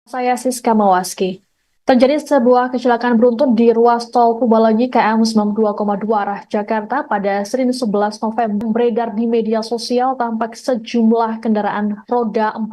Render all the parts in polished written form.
Saya Siska Mawaski. Terjadi sebuah kecelakaan beruntun di ruas tol Purbalenyi KM 92,2 arah Jakarta pada Senin 11 November. Beredar di media sosial tampak sejumlah kendaraan roda 4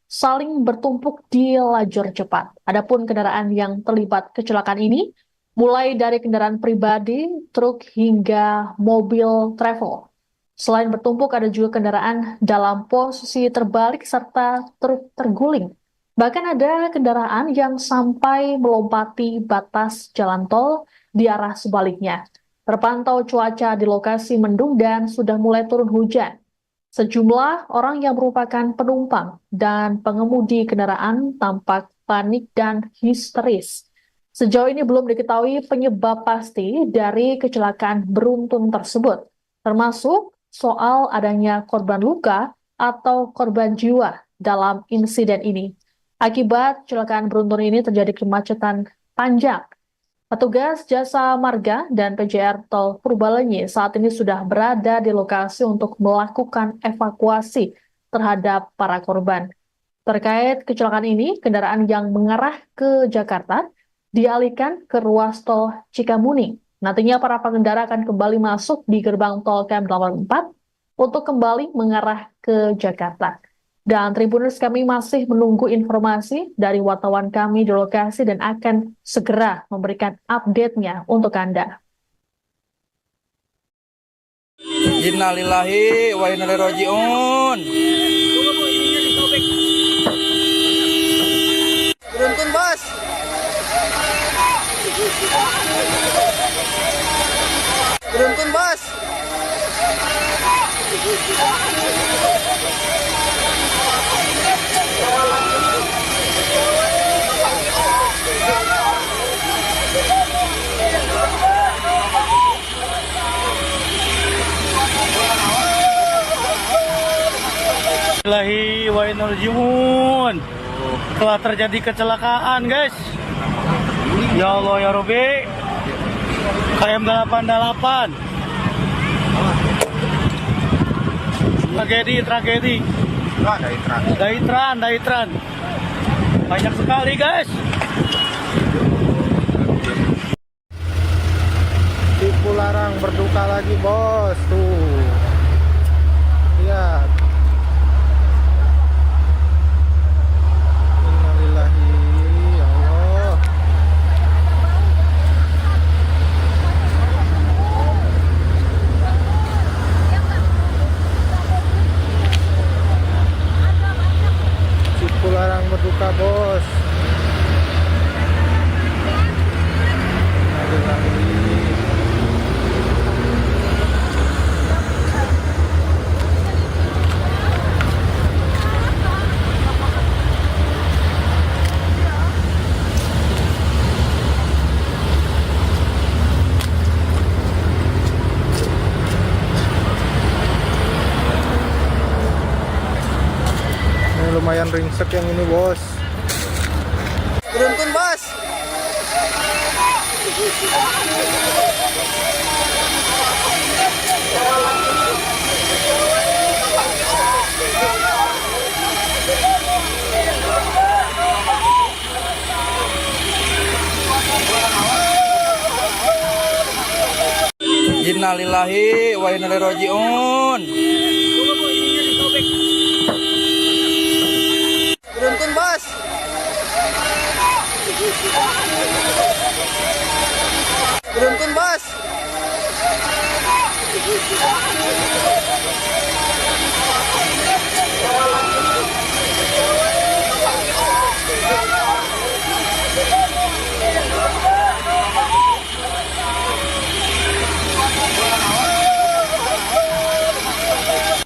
saling bertumpuk di lajur cepat. Adapun kendaraan yang terlibat kecelakaan ini mulai dari kendaraan pribadi, truk hingga mobil travel. Selain bertumpuk ada juga kendaraan dalam posisi terbalik serta truk terguling. Bahkan ada kendaraan yang sampai melompati batas jalan tol di arah sebaliknya. Terpantau cuaca di lokasi mendung dan sudah mulai turun hujan. Sejumlah orang yang merupakan penumpang dan pengemudi kendaraan tampak panik dan histeris. Sejauh ini belum diketahui penyebab pasti dari kecelakaan beruntun tersebut, termasuk soal adanya korban luka atau korban jiwa dalam insiden ini. Akibat kecelakaan beruntun ini terjadi kemacetan panjang. Petugas Jasa Marga dan PJR Tol Purbalenyi saat ini sudah berada di lokasi untuk melakukan evakuasi terhadap para korban. Terkait kecelakaan ini, kendaraan yang mengarah ke Jakarta dialihkan ke ruas tol Cikamuning. Nantinya para pengendara akan kembali masuk di gerbang tol KM 84 untuk kembali mengarah ke Jakarta. Dan Tribuners, kami masih menunggu informasi dari wartawan kami di lokasi dan akan segera memberikan update-nya untuk Anda. Innalillahi wa inna ilaihi raji'un. Beruntun, Bos. Beruntun, Bos. Bismillahirrahmanirrahim wa inna ilaihi raji'un. Telah terjadi kecelakaan, guys. Ya Allah ya Rabbi. KM 88. Tragedi. Daitran. Banyak sekali, guys. Cipu Larang berduka lagi, bos. Tuh, lihat. Innalillahi, ya Allah. Cipu Larang berduka, bos. Innalillahi. Ini lumayan ringsek yang ini, bos. Beruntun, Bos. Innalillahi wa inna ilaihi raji'un. Beruntun, Bos. Beruntun, Bos.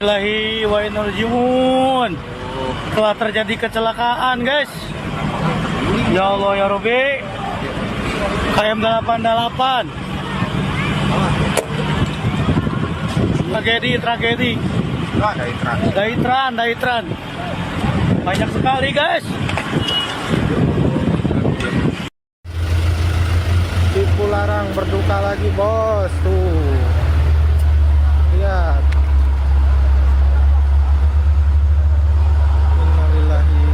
Bismillahirrahmanirrahim wa inna ilaihi raji'un. Telah terjadi kecelakaan, guys. Ya Allah ya Rabbi. KM 88. Tragedi. Daitran. Banyak sekali, guys. Cipu Larang berduka lagi, bos. Tuh, lihat. Innalillahi,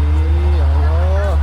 ya Allah.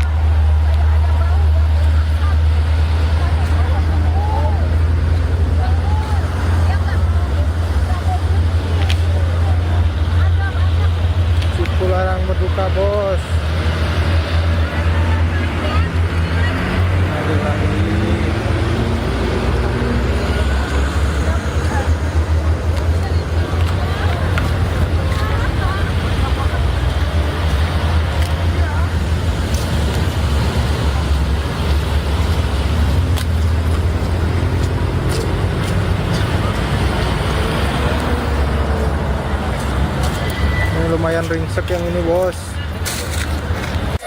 lumayan ringsek yang ini bos.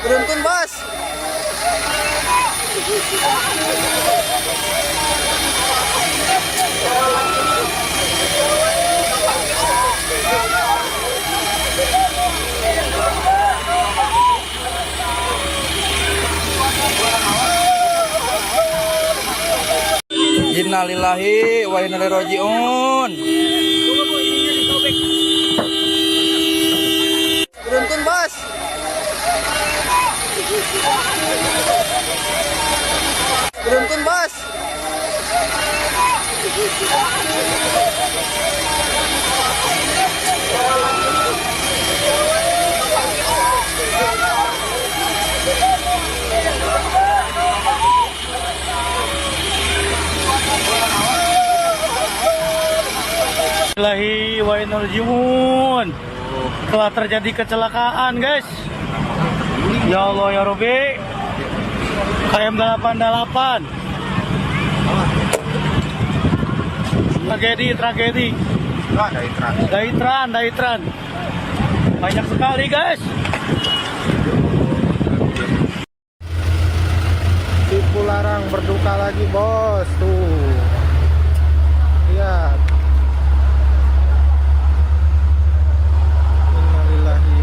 Beruntun bos. Innalillahi wa inna ilaihi raji'un. Beruntun bos. Beruntun bos. Bismillahirrahmanirrahim. Wa inna ilaihi raji'un. Telah terjadi kecelakaan guys. Ya Allah ya Rabbi. KM 88. Tragedi. Daitran. Banyak sekali guys. Cipularang berduka lagi bos tuh. Lihat. Innalillahi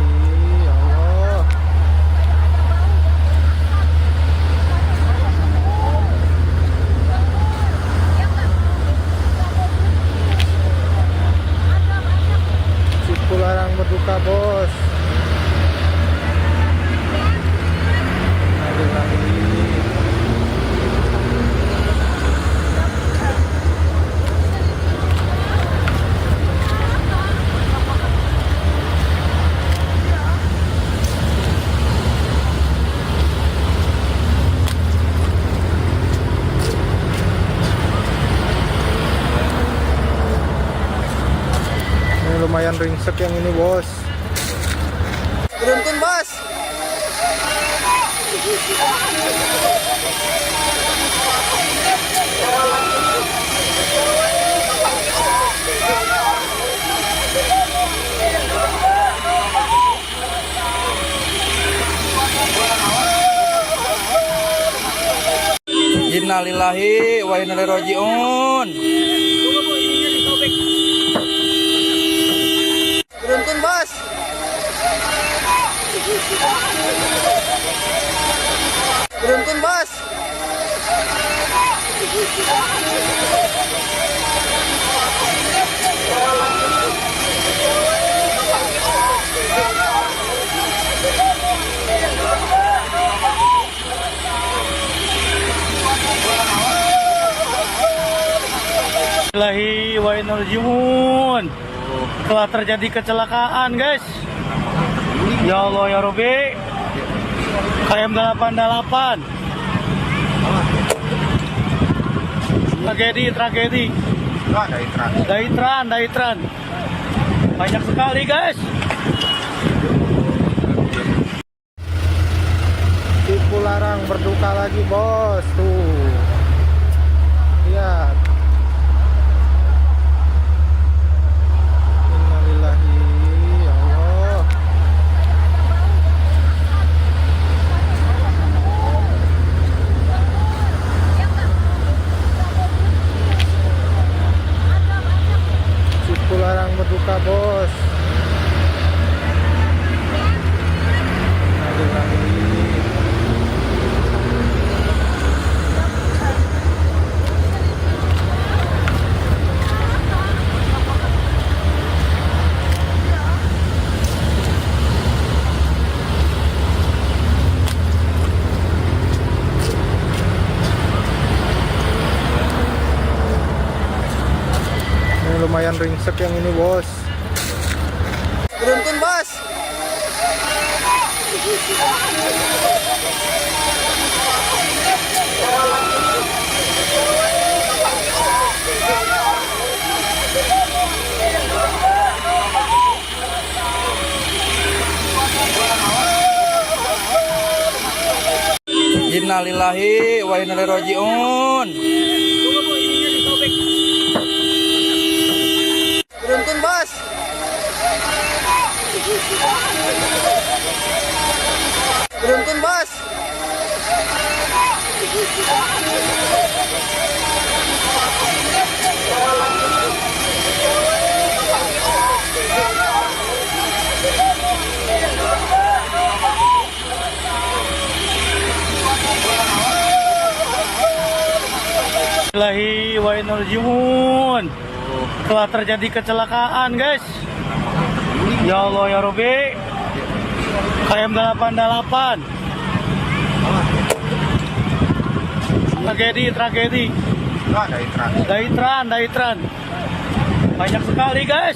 ya Allah. Cipularang berduka bos. Innalillahi. Ini lumayan ringsek yang ini bos. Beruntun bos. Innalillahi wa inna ilaihi raji'un. Beruntun bos. Beruntun bos. Bismillahirrahmanirrahim. Wa inna ilaihi raji'un. Telah terjadi kecelakaan guys. Ya Allah ya Rabbi. KM 88. Tragedi. Daitran. Banyak sekali guys. Cipularang berduka lagi bos tuh. Lihat. Innalillahi ya Allah. Cipularang berduka bos. Innalillahi. Ini lumayan ringsek yang ini bos. Beruntun bos. Innalillahi wa inna ilaihi raji'un. Beruntun bos. Beruntun bos. Bismillahirrahmanirrahim. Wa inna ilaihi raji'un. Telah terjadi kecelakaan, guys. Ya Allah ya Rabbi. KM 88. Tragedi. Daitran. Banyak sekali, guys.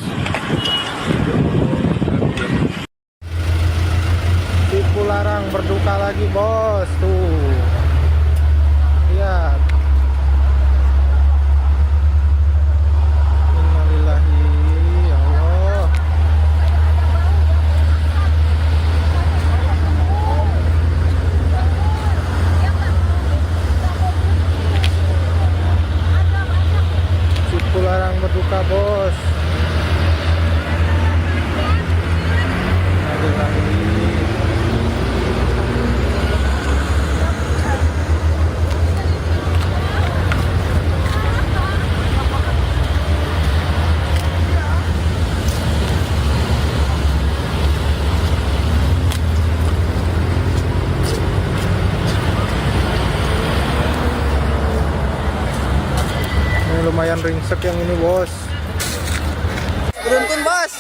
Cipularang berduka lagi, bos. Tuh. Lihat. Innalillahi, ya Allah. Cipularang berduka, bos. Innalillahi. Ini lumayan ringsek yang ini, bos. Beruntun bos.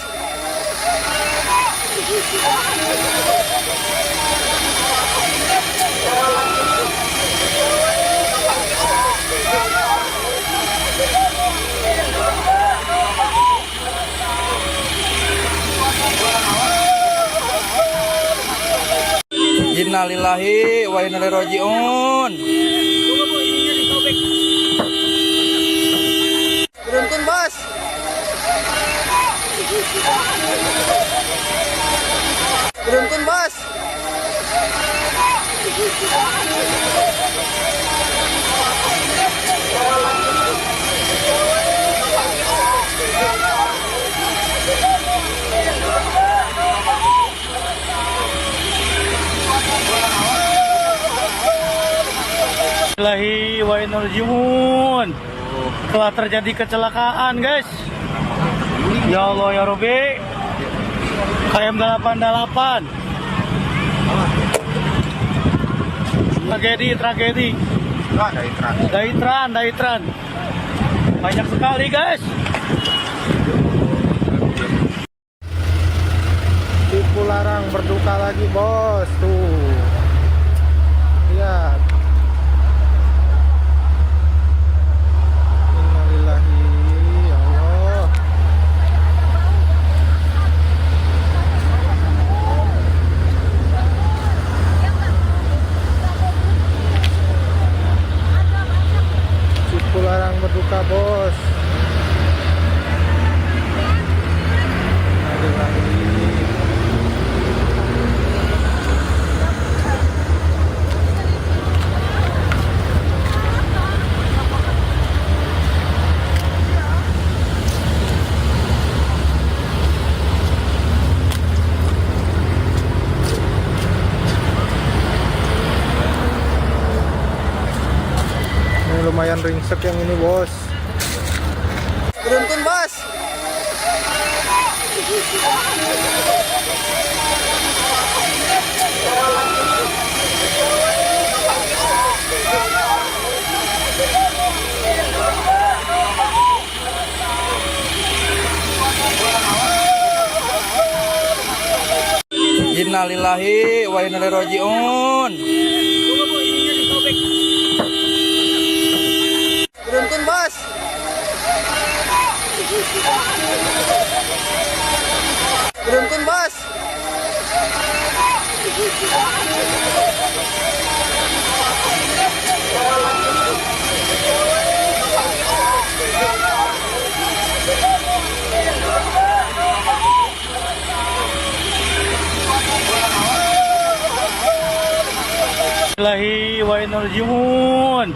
Innalillahi wa inna ilaihi raji'un. Beruntun bos. Beruntun bos. Bismillahirrahmanirrahim. Wa inna ilaihi raji'un. Telah terjadi kecelakaan, guys. Ya Allah ya Rabbi. KM 88. Tragedi. Daitran. Banyak sekali, guys. Cipularang berduka lagi, bos. Tuh. Lihat. Innalillahi, ya Allah. Cipularang berduka, bos. Innalillahi. Ini lumayan ringsek yang ini, bos. Beruntun bos. Innalillahi wa inna ilaihi raji'un. Beruntun bos. Beruntun bos. Bismillahirrahmanirrahim. Wa inna ilaihi raji'un.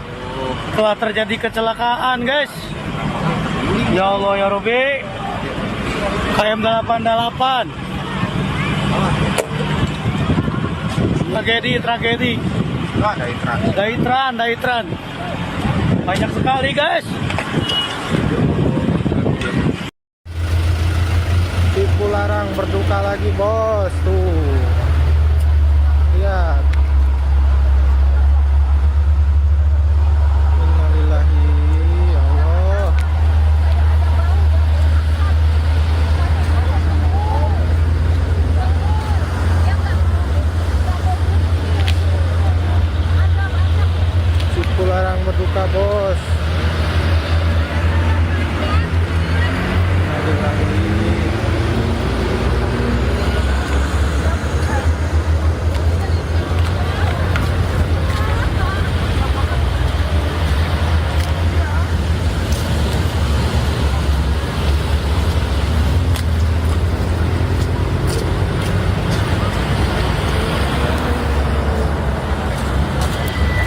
Telah terjadi kecelakaan, guys. Ya Allah ya Rabbi. KM 88. Tragedi. Daitran. Banyak sekali guys. Cipularang berduka lagi bos, tuh lihat. Innalillahi, ya Allah. Cipularang berduka bos. Innalillahi.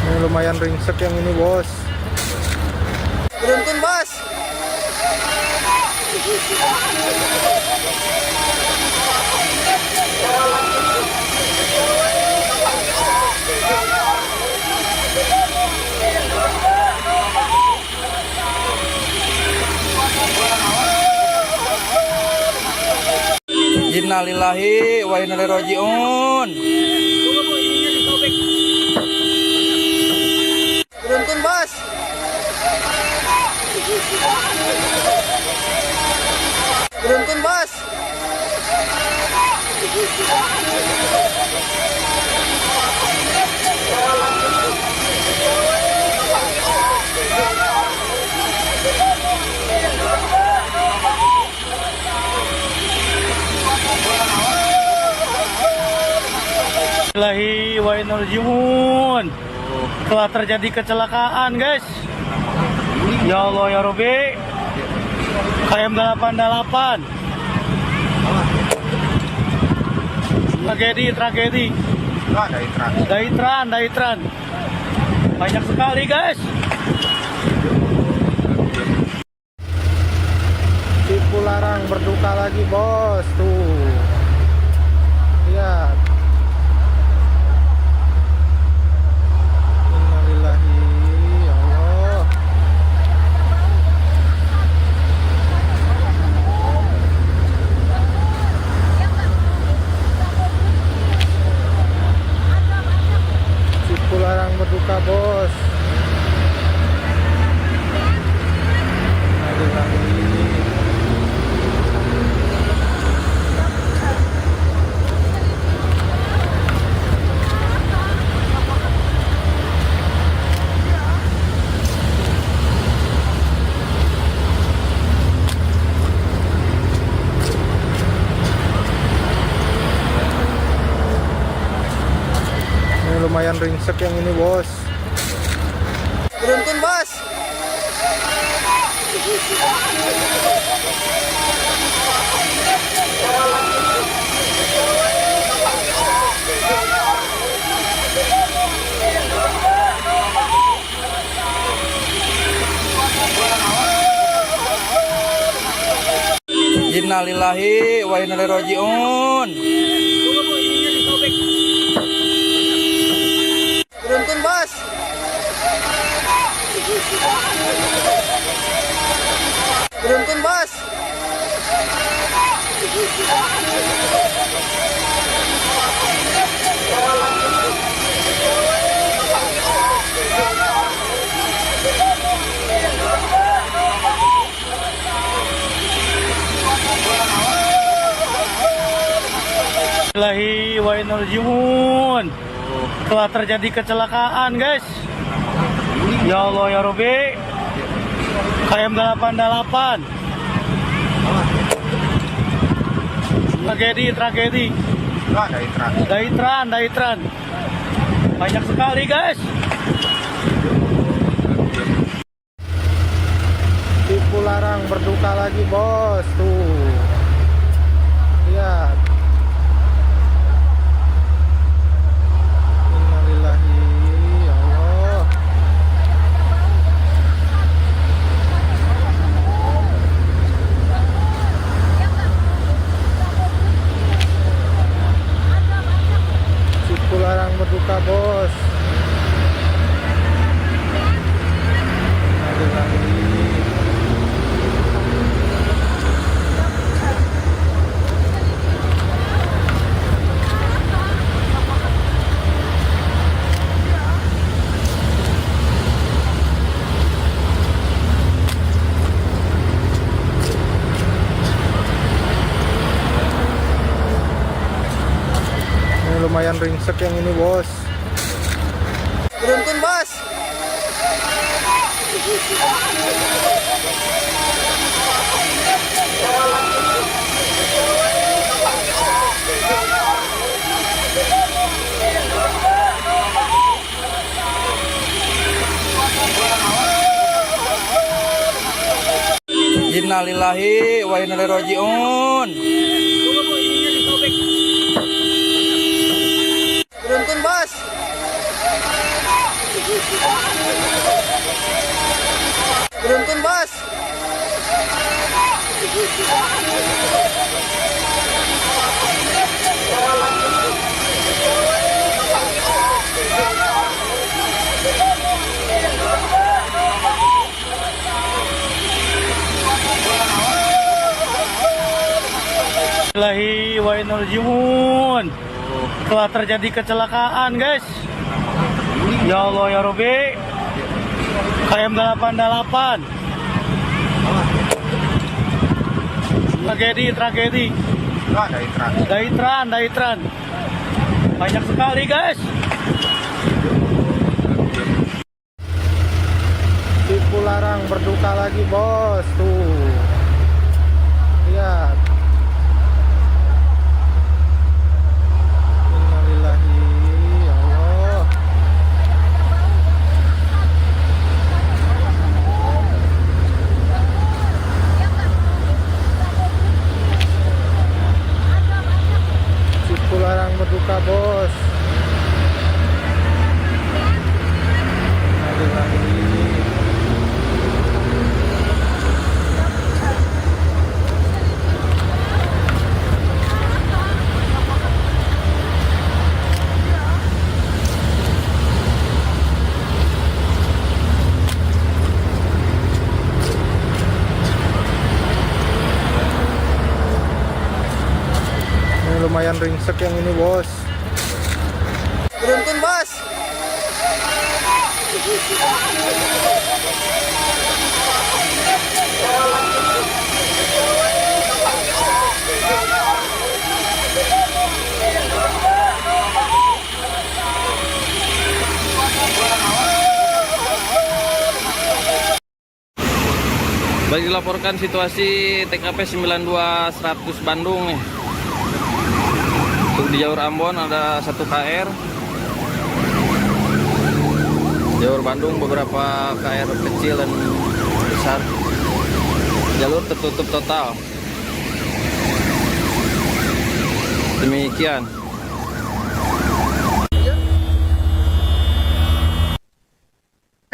Ini lumayan ringsek yang ini bos. Beruntun bos. Innalillahi wa inna ilaihi raji'un. Beruntun bos. Beruntun bos. Bismillahirrahmanirrahim. Wa inna ilaihi raji'un. Telah terjadi kecelakaan guys. Ya Allah ya Rabbi. KM 88. Tragedi. Daitran. Banyak sekali guys. Cipularang berduka lagi bos, tuh lihat. Innalillahi, ya Allah. Cipularang berduka bos. Innalillahi. Ini lumayan ringsek yang ini bos. Beruntun bos. Innalillahi wa inna ilaihi raji'un. Beruntun bos. Beruntun bos. Bismillahirrahmanirrahim. Wa inna ilaihi raji'un. Telah terjadi kecelakaan guys. Ya Allah ya Rabbi. KM 88. Tragedi. Daitran. Banyak sekali guys. Cipularang berduka lagi bos, tuh lihat. Innalillahi, ya Allah. Cipularang ringsek yang ini bos. Beruntun bos. Innalillahi wa inna ilaihi raji'un. Beruntun bos. Beruntun bos. Bismillahirrahmanirrahim. Wa inna ilaihi raji'un. Telah terjadi kecelakaan guys. Ya Allah ya Rabbi. KM 88. Tragedi. Daitran. Banyak sekali guys. Cipularang berduka lagi bos tuh. Lihat. Innalillahi ya Allah. Cipularang berduka bos. Innalillahi. Ini lumayan ringsek yang ini bos. Beruntun bos. Baik, dilaporkan situasi TKP 92 100 Bandung nih. Untuk di jalur Ambon ada 1 KR. Jalur Bandung beberapa KR kecil dan besar. Jalur tertutup total. Demikian.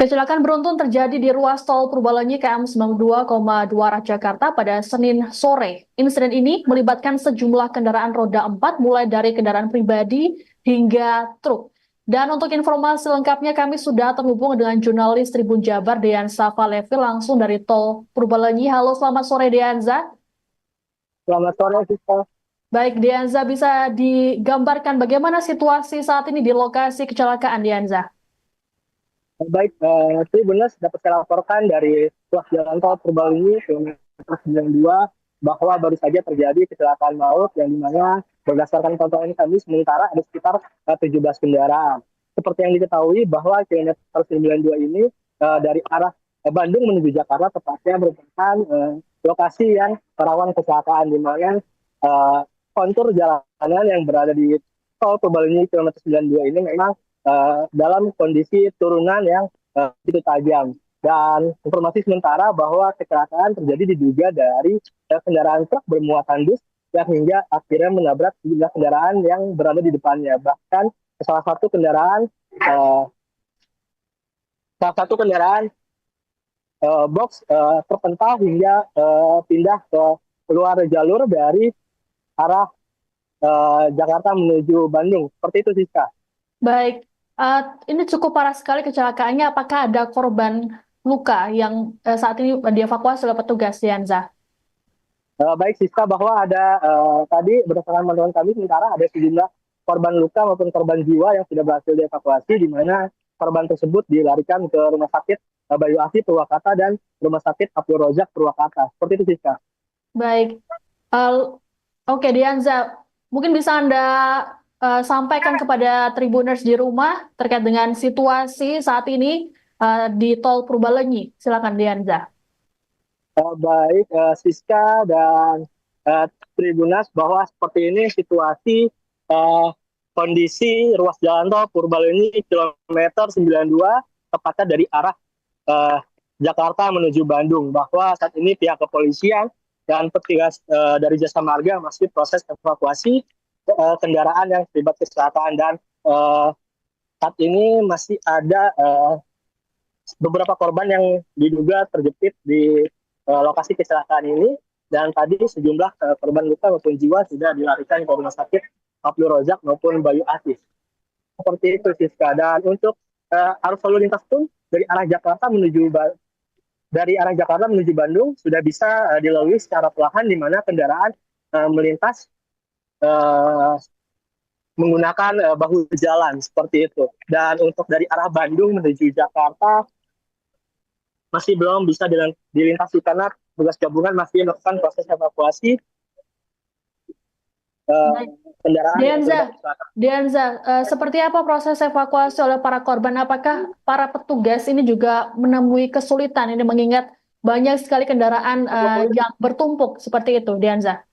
Kecelakaan beruntun terjadi di ruas tol Purbalenyi KM 92,2 arah Jakarta pada Senin sore. Insiden ini melibatkan sejumlah kendaraan roda 4 mulai dari kendaraan pribadi hingga truk. Dan untuk informasi lengkapnya kami sudah terhubung dengan jurnalis Tribun Jabar Deanza Valevi langsung dari tol Purbalenyi. Halo, selamat sore Deanza. Selamat sore, Siska. Baik, Deanza, bisa digambarkan bagaimana situasi saat ini di lokasi kecelakaan, Deanza? Baik, Tribuners dapat saya laporkan dari ruas jalan tol Purbalenyi kilometer 92 bahwa baru saja terjadi kecelakaan maut yang dimana berdasarkan pantauan kami sementara ada sekitar 17 kendaraan. Seperti yang diketahui bahwa kilometer 92 ini dari arah Bandung menuju Jakarta tepatnya merupakan lokasi yang rawan kecelakaan di mana kontur jalanan yang berada di tol Purbalenyi kilometer 92 ini memang dalam kondisi turunan yang begitu tajam. Dan informasi sementara bahwa kecelakaan terjadi diduga dari kendaraan truk bermuatan dus yang hingga akhirnya menabrak sejumlah kendaraan yang berada di depannya. Bahkan salah satu kendaraan box terpental hingga pindah ke luar jalur dari arah Jakarta menuju Bandung. Seperti itu, Siska. Baik, ini cukup parah sekali kecelakaannya. Apakah ada korban luka yang saat ini dievakuasi oleh petugas, Deanza? Baik, Siska, bahwa ada tadi berdasarkan pantauan kami sementara ada sejumlah korban luka maupun korban jiwa yang sudah berhasil dievakuasi, di mana korban tersebut dilarikan ke Rumah Sakit Bayu Asih Purwakarta dan Rumah Sakit Abdul Rojak Purwakarta. Seperti itu, Siska. Baik, oke, Deanza, mungkin bisa Anda sampaikan kepada Tribuners di rumah terkait dengan situasi saat ini di Tol Purbalenyi? Silakan Dianza. Baik, Siska dan Tribunas, bahwa seperti ini situasi kondisi ruas jalan tol Purbalenyi kilometer 92, tepatnya dari arah eh, Jakarta menuju Bandung, bahwa saat ini pihak kepolisian dan petugas dari Jasa Marga masih proses evakuasi kendaraan yang terlibat kecelakaan, dan saat ini masih ada beberapa korban yang diduga terjepit di lokasi kecelakaan ini, dan tadi sejumlah korban luka maupun jiwa sudah dilarikan ke rumah sakit Abdul Razak maupun Bayu Asih. Seperti itu, Siska. Dan untuk arus lalu lintas pun dari arah Jakarta menuju Bandung sudah bisa dilalui secara perlahan, di mana kendaraan melintas menggunakan bahu jalan seperti itu. Dan untuk dari arah Bandung menuju Jakarta masih belum bisa dilintasi karena tugas gabungan masih melakukan proses evakuasi kendaraan. Dianza, seperti apa proses evakuasi oleh para korban? Apakah para petugas ini juga menemui kesulitan ini mengingat banyak sekali kendaraan yang bertumpuk seperti itu, Dianza?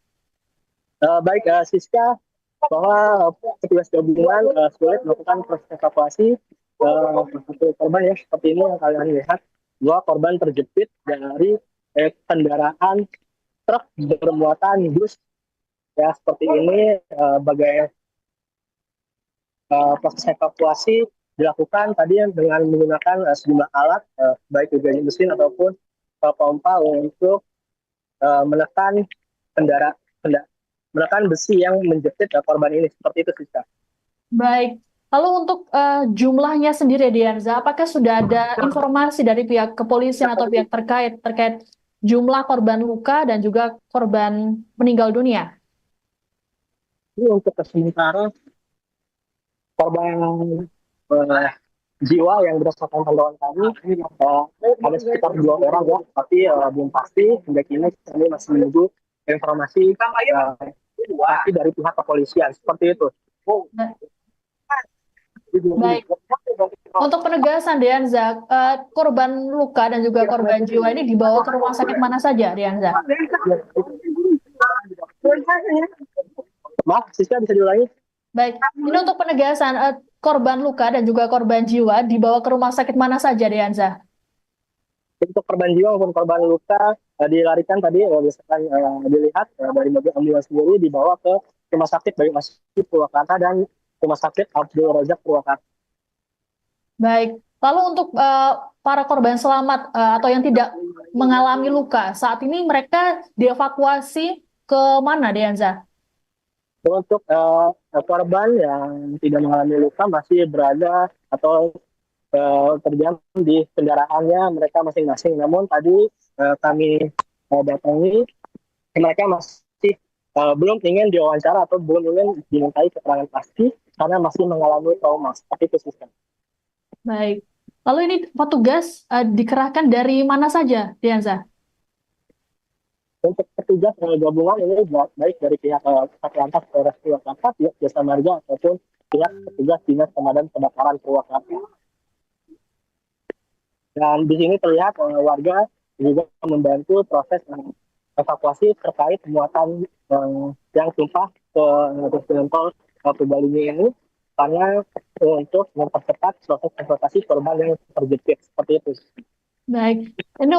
Baik, Siska, bahwa petugas gabungan sulit melakukan proses evakuasi satu korban ya, seperti ini yang kalian lihat. Dua korban terjepit dari kendaraan truk bermuatan bus ya, seperti ini. Bagai proses evakuasi dilakukan tadi dengan menggunakan sejumlah alat, baik juga mesin ataupun pompa untuk menekan menekan besi yang menjepit korban ini, seperti itu sih. Baik. Lalu untuk jumlahnya sendiri, Dianza, apakah sudah ada informasi dari pihak kepolisian atau pihak terkait jumlah korban luka dan juga korban meninggal dunia? Ini untuk sementara korban jiwa yang berdasarkan pantauan kami ada sekitar 2 orang ya, tapi belum pasti. Hingga kini kami masih menunggu informasi pasti dari pihak kepolisian, seperti itu. Baik. Untuk penegasan, Dianza, korban luka dan juga korban jiwa ini dibawa ke rumah sakit mana saja, Dianza? Maaf, Siska, bisa diulangi? Baik, ini untuk penegasan, korban luka dan juga korban jiwa dibawa ke rumah sakit mana saja, Dianza? Untuk korban jiwa maupun korban luka dilarikan tadi, berdasarkan dilihat dari mobil ambulans sendiri, dibawa ke rumah sakit Bayu Asih Purwakarta dan rumah sakit Abdul Razak Purwakarta. Baik, lalu untuk para korban selamat atau yang tidak mengalami luka, saat ini mereka dievakuasi ke mana, Dianza? Untuk korban yang tidak mengalami luka masih berada atau terdiam di kendaraannya mereka masing-masing. Namun tadi kami datangi, mereka masih belum ingin diwawancara atau belum ingin dimintai keterangan pasti karena masih mengalami trauma. Seperti itu, sistem. Baik. Lalu ini petugas dikerahkan dari mana saja, Dianza? Untuk petugas gabungan ini baik dari pihak Satlantas Polres Purwakarta, pihak Jasa Marga ataupun pihak petugas Dinas Pemadam Kebakaran Purwakarta. Dan di sini terlihat warga juga membantu proses evakuasi terkait muatan yang tumpah ke jalan tol Purbalenyi ini, karena untuk mempercepat proses evakuasi korban yang terjepit, seperti itu. Baik, ini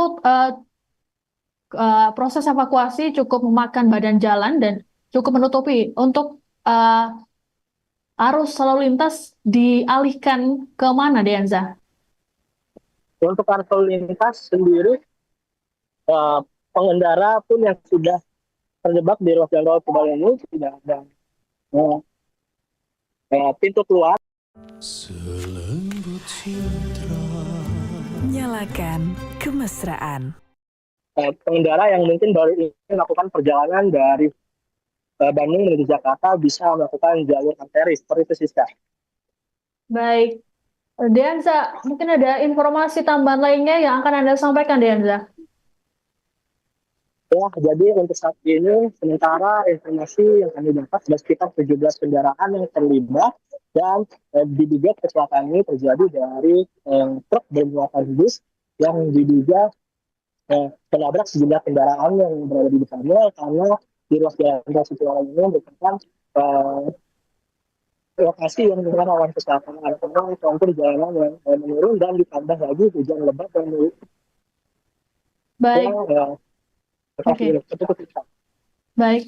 proses evakuasi cukup memakan badan jalan dan cukup menutupi. Untuk arus lalu lintas dialihkan ke mana, Dianza? Untuk arus lalu lintas sendiri, pengendara pun yang sudah terjebak di ruas jalan tol Purbalenyi tidak ada pintu keluar. Nyalakan kemesraan. Pengendara yang mungkin baru ingin melakukan perjalanan dari Bandung menuju Jakarta bisa melakukan jalur arteri, seperti itu, Siska. Baik. Dianza, mungkin ada informasi tambahan lainnya yang akan Anda sampaikan, Dianza? Ya, jadi untuk saat ini sementara informasi yang kami dapat ada sekitar 17 kendaraan yang terlibat dan diduga kecelakaan ini terjadi dari truk bermuatan bus yang diduga menabrak sejumlah kendaraan yang berada di depannya karena di ruas jalan tol Situalang ini merupakan lokasi yang merupakan rawan kecelakaan karena contoh jalanan yang menurun dan ditambah lagi hujan lebat dan Baik, Oke. baik.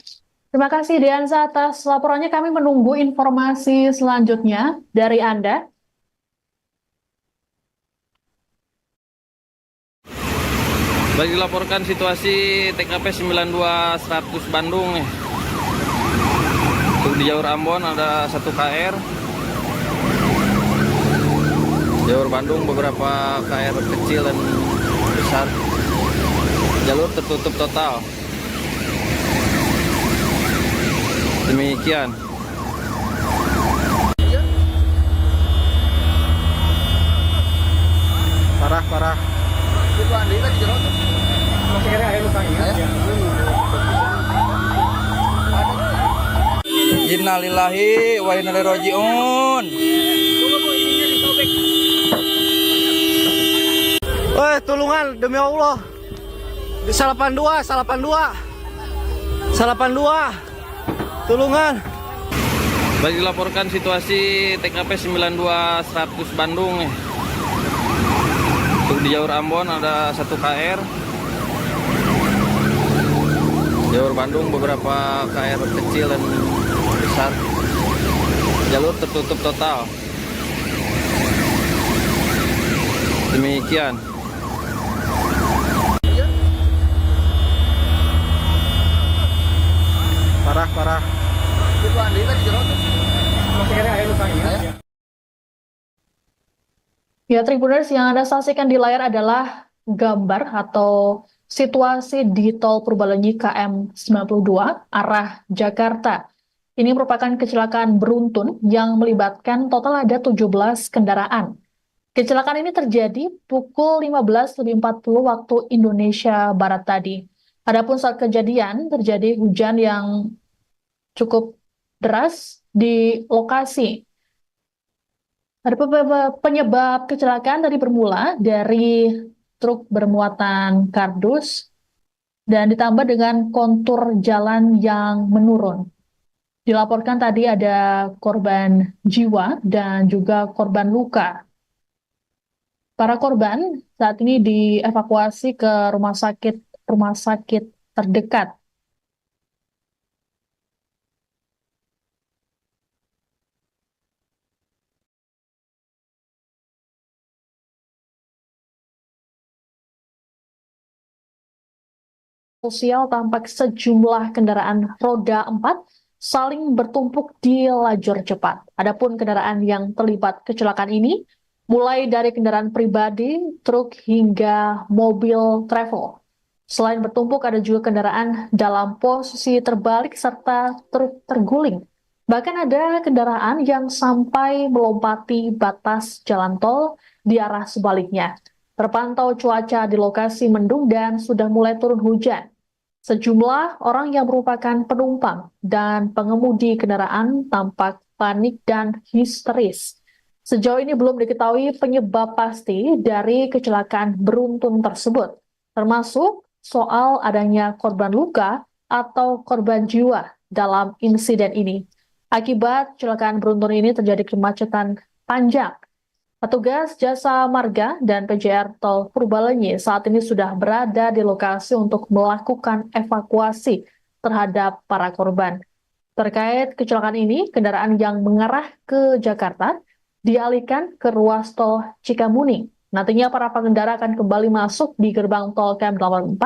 Terima kasih Diansa atas laporannya. Kami menunggu informasi selanjutnya dari Anda. Baik, dilaporkan situasi TKP 92-100 Bandung nih. Untuk di jalur Ambon ada 1 KR. Jalur Bandung beberapa KR kecil dan besar. Jalur tertutup total. Demikian. Parah. Innalillahi wa inna ilaihi raji'un. Tulungan demi Allah. Di 82. Tulungan. Baik, dilaporkan situasi TKP 92-100 Bandung nih. Untuk di jalur Ambon ada 1 KR. Jalur Bandung beberapa KR kecil dan besar. Jalur tertutup total. Demikian. Parah. Ya, Tribuners, yang Anda saksikan di layar adalah gambar atau situasi di Tol Purbalenyi KM 92 arah Jakarta. Ini merupakan kecelakaan beruntun yang melibatkan total ada 17 kendaraan. Kecelakaan ini terjadi pukul 15.40 waktu Indonesia Barat tadi. Adapun saat kejadian terjadi hujan yang cukup deras di lokasi. Ada penyebab kecelakaan tadi bermula dari truk bermuatan kardus dan ditambah dengan kontur jalan yang menurun. Dilaporkan tadi ada korban jiwa dan juga korban luka. Para korban saat ini dievakuasi ke rumah sakit terdekat. Sosial tampak sejumlah kendaraan roda 4 saling bertumpuk di lajur cepat. Adapun kendaraan yang terlibat kecelakaan ini mulai dari kendaraan pribadi, truk hingga mobil travel. Selain bertumpuk ada juga kendaraan dalam posisi terbalik serta truk terguling. Bahkan ada kendaraan yang sampai melompati batas jalan tol di arah sebaliknya. Terpantau cuaca di lokasi mendung dan sudah mulai turun hujan. Sejumlah orang yang merupakan penumpang dan pengemudi kendaraan tampak panik dan histeris. Sejauh ini belum diketahui penyebab pasti dari kecelakaan beruntun tersebut, termasuk soal adanya korban luka atau korban jiwa dalam insiden ini. Akibat kecelakaan beruntun ini terjadi kemacetan panjang. Petugas Jasa Marga dan PJR Tol Purbalenyi saat ini sudah berada di lokasi untuk melakukan evakuasi terhadap para korban. Terkait kecelakaan ini, kendaraan yang mengarah ke Jakarta dialihkan ke ruas tol Cikamuning. Nantinya para pengendara akan kembali masuk di gerbang tol KM 84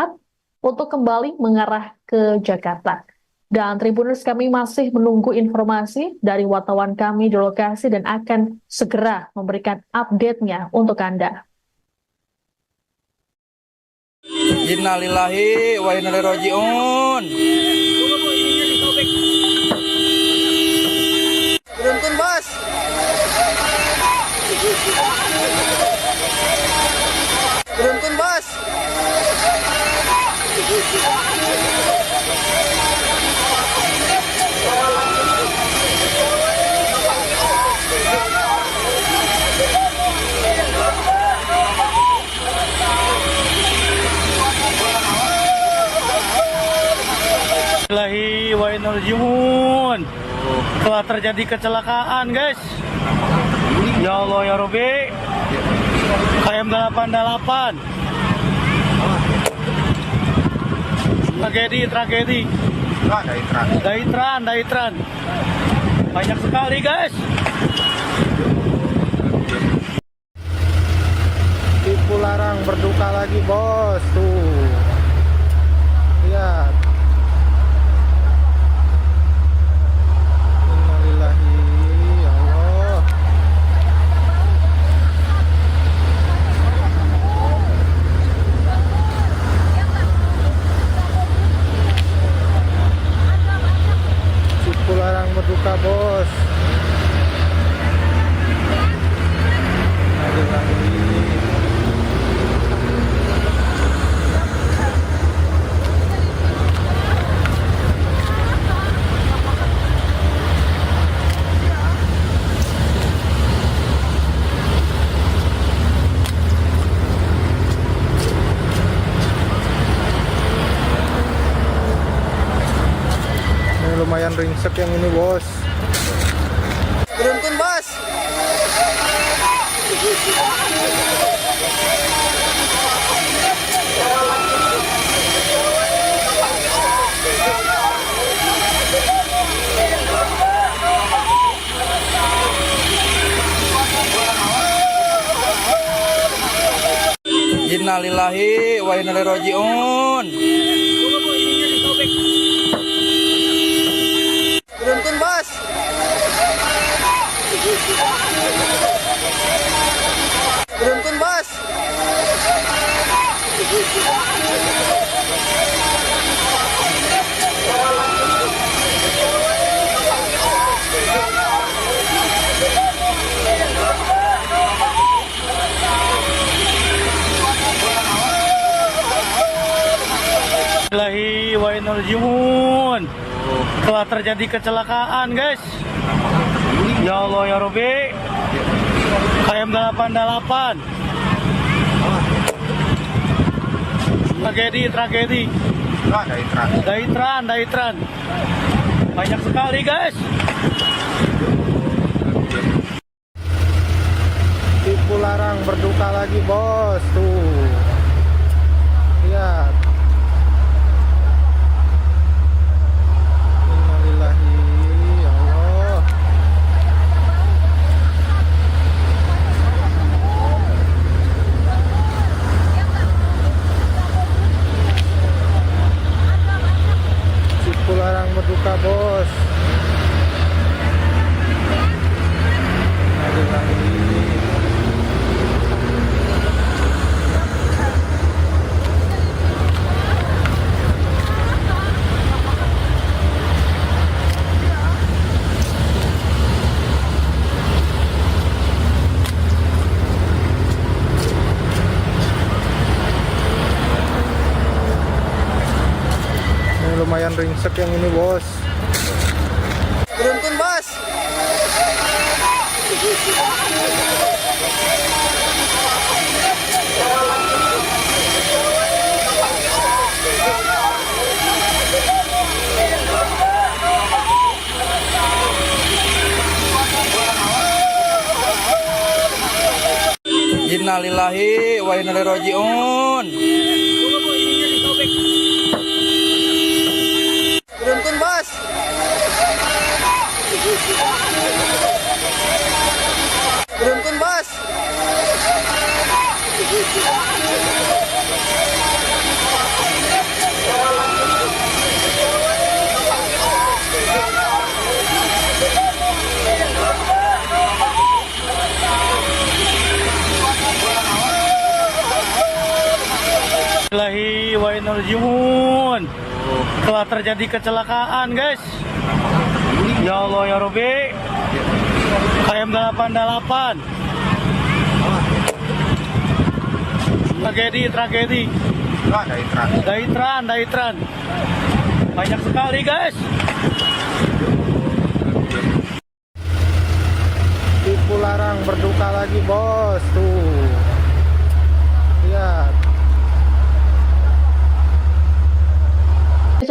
untuk kembali mengarah ke Jakarta. Dan Tribuners, kami masih menunggu informasi dari wartawan kami di lokasi dan akan segera memberikan update-nya untuk Anda. Innalillahi wa inna ilaihi raji'un. Beruntun, Bos. Beruntun, Bos. wa inna ilaihi raji'un. Telah terjadi kecelakaan, guys. Ya Allah ya Rabbi. KM 88. Tragedi. Daitran. Banyak sekali, guys. Tipu larang berduka lagi, bos. Tuh. Lihat. Innalillahi, ya Allah. Tipu larang berduka, bos. Innalillahi. Ini lumayan ringsek yang ini, bos. Beruntun bos. Innalillahi wa inna ilaihi raji'un. Beruntun bos. Beruntun bos. Innalillahi wa inna ilaihi raji'un. Telah terjadi kecelakaan, guys. Ya Allah ya Rabbi. KM 88. Tragedi. Daitran. Banyak sekali, guys. Tipu larang berduka lagi, bos. Tuh. Lihat. Innalillahi, ya Allah. Tipu larang berduka, bos. Innalillahi. Ini lumayan ringsek yang ini, bos. Beruntun bos. Innalillahi wa inna ilaihi raji'un. Beruntun bos. Beruntun bos. Innalillahi wa inna ilaihi raji'un. Telah terjadi kecelakaan, guys. Ya Allah ya Rabbi. KM 88. Tragedi. Daitran. Banyak sekali, guys. Tipu larang berduka lagi, bos. Tuh. Lihat.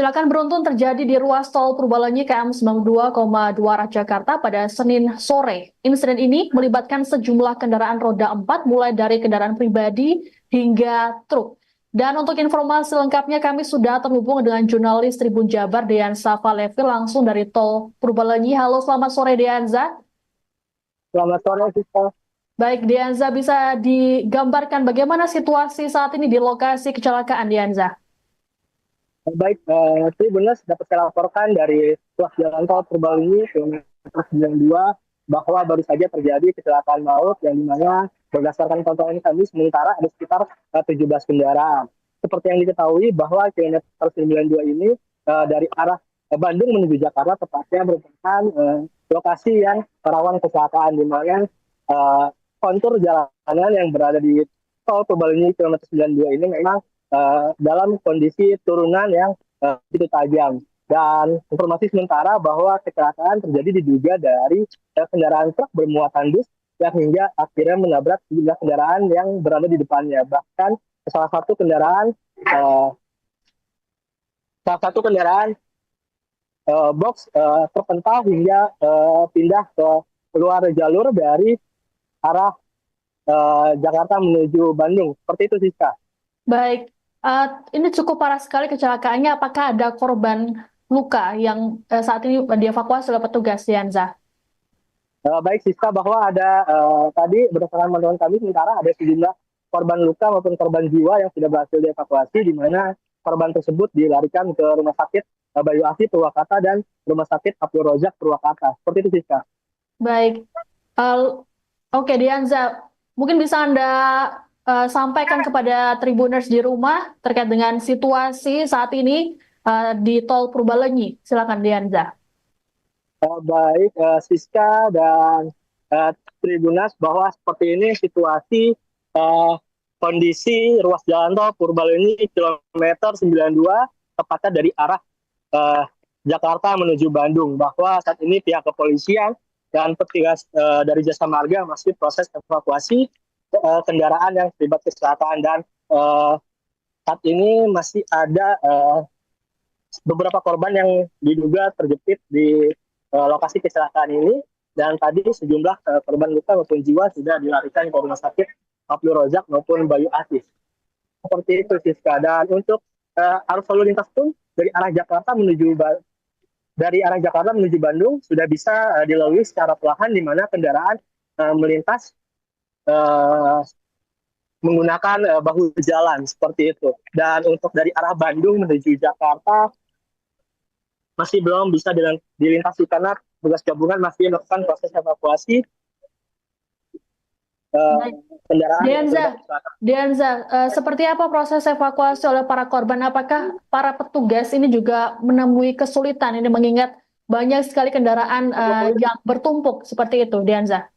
Kecelakaan beruntun terjadi di ruas tol Purbalenyi KM 92,2 arah Jakarta pada Senin sore. Insiden ini melibatkan sejumlah kendaraan roda 4 mulai dari kendaraan pribadi hingga truk. Dan untuk informasi lengkapnya kami sudah terhubung dengan jurnalis Tribun Jabar Deanza Valevi langsung dari tol Purbalenyi. Halo, selamat sore Deanza. Selamat sore, Siska. Baik, Deanza, bisa digambarkan bagaimana situasi saat ini di lokasi kecelakaan, Deanza? Baik, Tribuners dapat saya laporkan dari ruas jalan tol Purbalenyi kilometer 92 bahwa baru saja terjadi kecelakaan maut yang dimana berdasarkan pantauan kami sementara ada sekitar 17 kendaraan. Seperti yang diketahui bahwa kilometer 92 ini dari arah Bandung menuju Jakarta tepatnya merupakan lokasi yang rawan kecelakaan di mana kontur jalanan yang berada di tol Purbalenyi kilometer 92 ini memang dalam kondisi turunan yang begitu tajam. Dan informasi sementara bahwa kecelakaan terjadi diduga dari kendaraan truk bermuatan bus yang hingga akhirnya menabrak sejumlah kendaraan yang berada di depannya. Bahkan salah satu kendaraan box terpental hingga pindah ke luar jalur dari arah Jakarta menuju Bandung. Seperti itu, Siska. Baik, ini cukup parah sekali kecelakaannya. Apakah ada korban luka yang saat ini dievakuasi oleh petugas, Deanza? Baik, Siska, bahwa ada tadi berdasarkan pantauan kami sementara ada sejumlah korban luka maupun korban jiwa yang sudah berhasil dievakuasi, di mana korban tersebut dilarikan ke Rumah Sakit Bayu Asih Purwakarta dan Rumah Sakit Abdul Razak Purwakarta. Seperti itu, Siska. Baik, oke, Deanza, mungkin bisa Anda sampaikan kepada Tribuners di rumah terkait dengan situasi saat ini di tol Purbalenyi. Silakan, Deanza. Baik, Siska dan Tribuners, bahwa seperti ini situasi kondisi ruas jalan tol Purbalenyi kilometer 92 tepatnya dari arah Jakarta menuju Bandung, bahwa saat ini pihak kepolisian dan petugas dari Jasa Marga masih proses evakuasi kendaraan yang terlibat kecelakaan, dan saat ini masih ada beberapa korban yang diduga terjepit di lokasi kecelakaan ini, dan tadi sejumlah korban luka maupun jiwa sudah dilarikan ke Rumah Sakit Abdul Razak maupun Bayu Asih. Seperti itu, Siska. Dan untuk arus lalu lintas pun dari arah Jakarta menuju Bandung sudah bisa dilalui secara perlahan, di mana kendaraan melintas menggunakan bahu jalan seperti itu. Dan untuk dari arah Bandung menuju Jakarta masih belum bisa dilintasi karena petugas gabungan masih melakukan proses evakuasi kendaraan. Deanza, seperti apa proses evakuasi oleh para korban? Apakah para petugas ini juga menemui kesulitan ini mengingat banyak sekali kendaraan yang bertumpuk seperti itu, Deanza?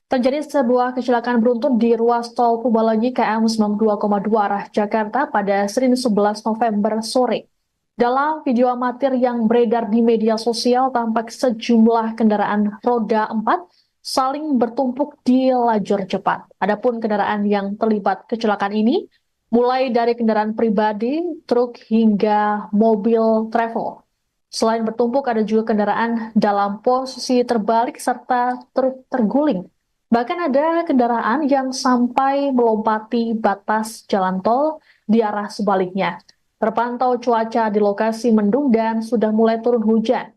Terjadi sebuah kecelakaan beruntun di ruas tol Purbalenyi KM 92,2 arah Jakarta pada Senin 11 November sore. Dalam video amatir yang beredar di media sosial, tampak sejumlah kendaraan roda 4 saling bertumpuk di lajur cepat. Adapun kendaraan yang terlibat kecelakaan ini, mulai dari kendaraan pribadi, truk, hingga mobil travel. Selain bertumpuk, ada juga kendaraan dalam posisi terbalik serta truk terguling. Bahkan ada kendaraan yang sampai melompati batas jalan tol di arah sebaliknya. Terpantau cuaca di lokasi mendung dan sudah mulai turun hujan.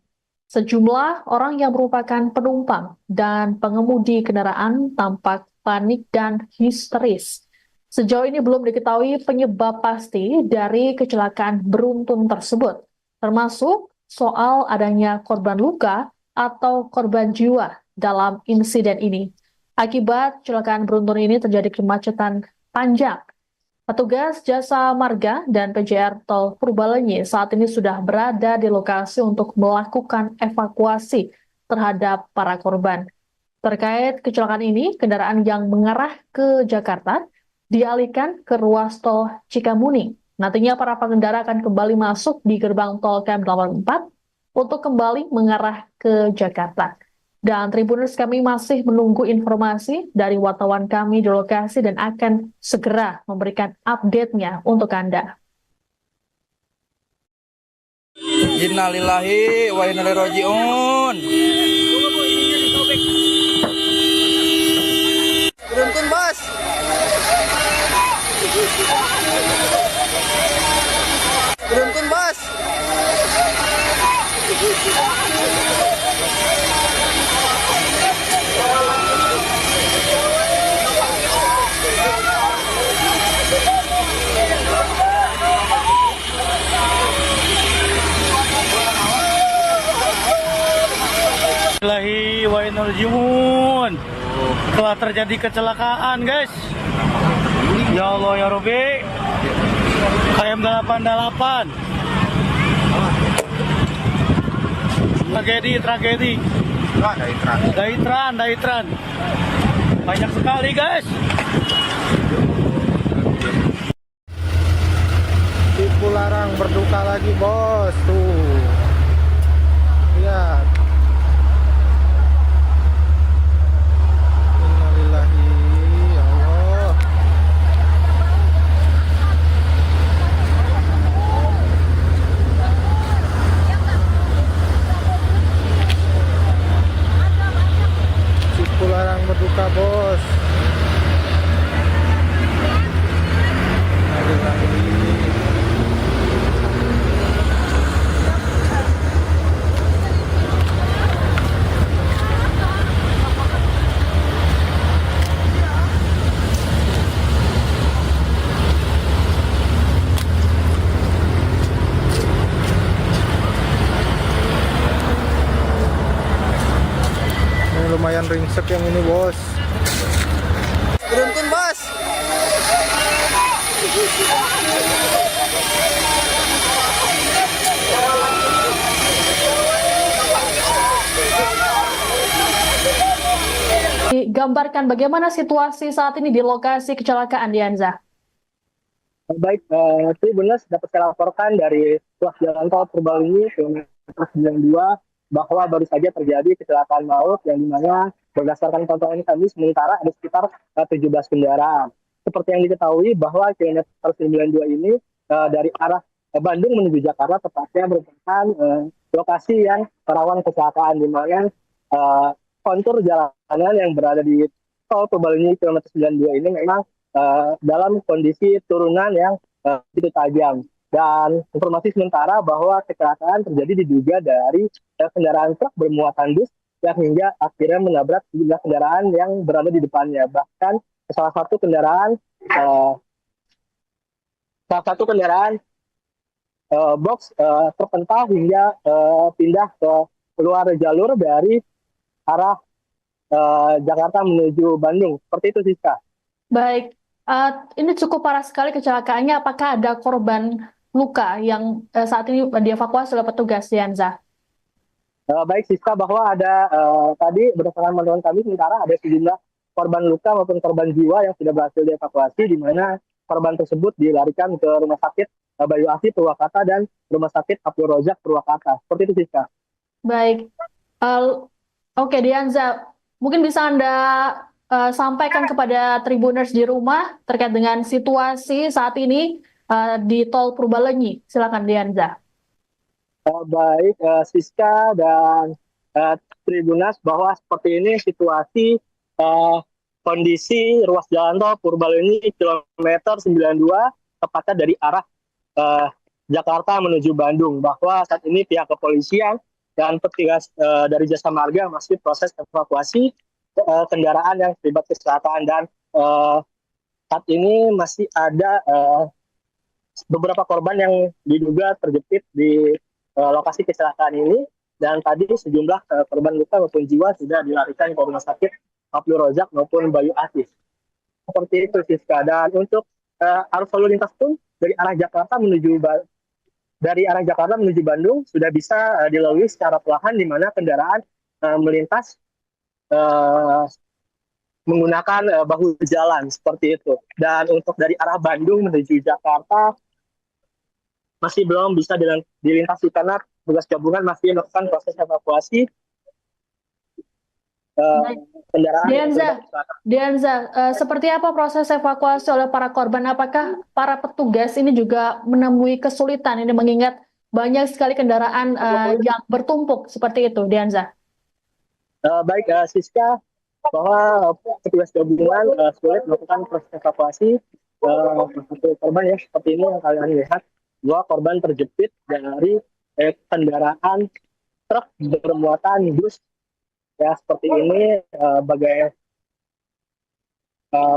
Sejumlah orang yang merupakan penumpang dan pengemudi kendaraan tampak panik dan histeris. Sejauh ini belum diketahui penyebab pasti dari kecelakaan beruntun tersebut, termasuk soal adanya korban luka atau korban jiwa dalam insiden ini. Akibat kecelakaan beruntun ini terjadi kemacetan panjang. Petugas Jasa Marga dan PJR Tol Purbalenyi saat ini sudah berada di lokasi untuk melakukan evakuasi terhadap para korban. Terkait kecelakaan ini, kendaraan yang mengarah ke Jakarta dialihkan ke ruas tol Cikamuning. Nantinya para pengendara akan kembali masuk di gerbang tol KM84 untuk kembali mengarah ke Jakarta. Dan Tribuners, kami masih menunggu informasi dari wartawan kami di lokasi dan akan segera memberikan update-nya untuk Anda. Innalillahi wa inna ilaihi raji'un. Beruntun bos. Beruntun bos. Bismillahirrahmanirrahim. Wa inna rajiun. Telah terjadi kecelakaan, guys. Ya Allah ya Rabbi. KM 88. Tragedi. Daitran. Banyak sekali, guys. Cipularang berduka lagi bos tuh. Lihat. Innalillahi, ya Allah. Cipularang berduka bos. Innalillahi. Ini lumayan ringsek yang ini bos. Beruntun bos. Digambarkan bagaimana situasi saat ini di lokasi kecelakaan, Dianza. Baik, Tribuners dapat saya laporkan dari ruas jalan tol Purbalinggi kilometer 92 bahwa baru saja terjadi kecelakaan maut yang dimana berdasarkan pantauan kami sementara ada sekitar 17 kendaraan. Seperti yang diketahui bahwa kilometer 92 ini dari arah Bandung menuju Jakarta tepatnya merupakan lokasi yang rawan kecelakaan di mana kontur jalanan yang berada di tol Purbalinggi kilometer 92 ini memang dalam kondisi turunan yang begitu tajam. Dan informasi sementara bahwa kecelakaan terjadi diduga dari kendaraan truk bermuatan bus yang hingga akhirnya menabrak sejumlah kendaraan yang berada di depannya. Bahkan salah satu kendaraan box terpental hingga pindah ke keluar jalur dari arah Jakarta menuju Bandung. Seperti itu, Siska. Baik, ini cukup parah sekali kecelakaannya. Apakah ada korban luka yang saat ini dievakuasi oleh petugas, Dianza? Baik, Siska, bahwa ada tadi berdasarkan pantauan kami sementara ada sejumlah korban luka maupun korban jiwa yang sudah berhasil dievakuasi, di mana korban tersebut dilarikan ke Rumah Sakit Bayu Asih Purwakarta dan Rumah Sakit Abdul Razak Purwakarta. Seperti itu, Siska. Baik, oke, Dianza, mungkin bisa Anda sampaikan kepada Tribuners di rumah terkait dengan situasi saat ini di Tol Purbalenyi. Silakan, Dianza. Baik, Siska dan Tribuners, bahwa seperti ini situasi kondisi ruas jalan tol Purbalenyi kilometer 92 tepatnya dari arah Jakarta menuju Bandung, bahwa saat ini pihak kepolisian dan petugas dari Jasa Marga masih proses evakuasi kendaraan yang terlibat kecelakaan, dan saat ini masih ada beberapa korban yang diduga terjepit di lokasi kecelakaan ini, dan tadi sejumlah korban luka maupun jiwa sudah dilarikan ke Rumah Sakit Abdul Razak maupun Bayu Asih. Seperti itu, Siska. Dan untuk arus lalu lintas pun dari arah Jakarta menuju Bandung sudah bisa dilalui secara perlahan, di mana kendaraan melintas menggunakan bahu jalan seperti itu. Dan untuk dari arah Bandung menuju Jakarta masih belum bisa dilintasi karena tugas gabungan masih melakukan proses evakuasi kendaraan. Dianza, seperti apa proses evakuasi oleh para korban? Apakah para petugas ini juga menemui kesulitan ini mengingat banyak sekali kendaraan yang bertumpuk seperti itu, Dianza. Baik, Siska, bahwa petugas gabungan sulit melakukan proses evakuasi satu korban ya seperti ini yang kalian lihat, bahwa korban terjepit dari kendaraan truk bermuatan bus ya seperti ini. Bagai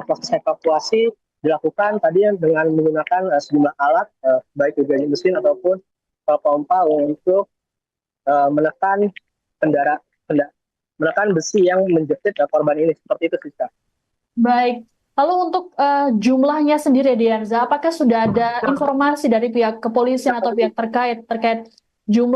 proses evakuasi dilakukan tadi dengan menggunakan sejumlah alat baik gergaji mesin ataupun pompa untuk menekan menekan besi yang menjepit korban ini seperti itu, Siska. Baik. Lalu untuk jumlahnya sendiri, Dianza, apakah sudah ada informasi dari pihak kepolisian atau pihak terkait jumlah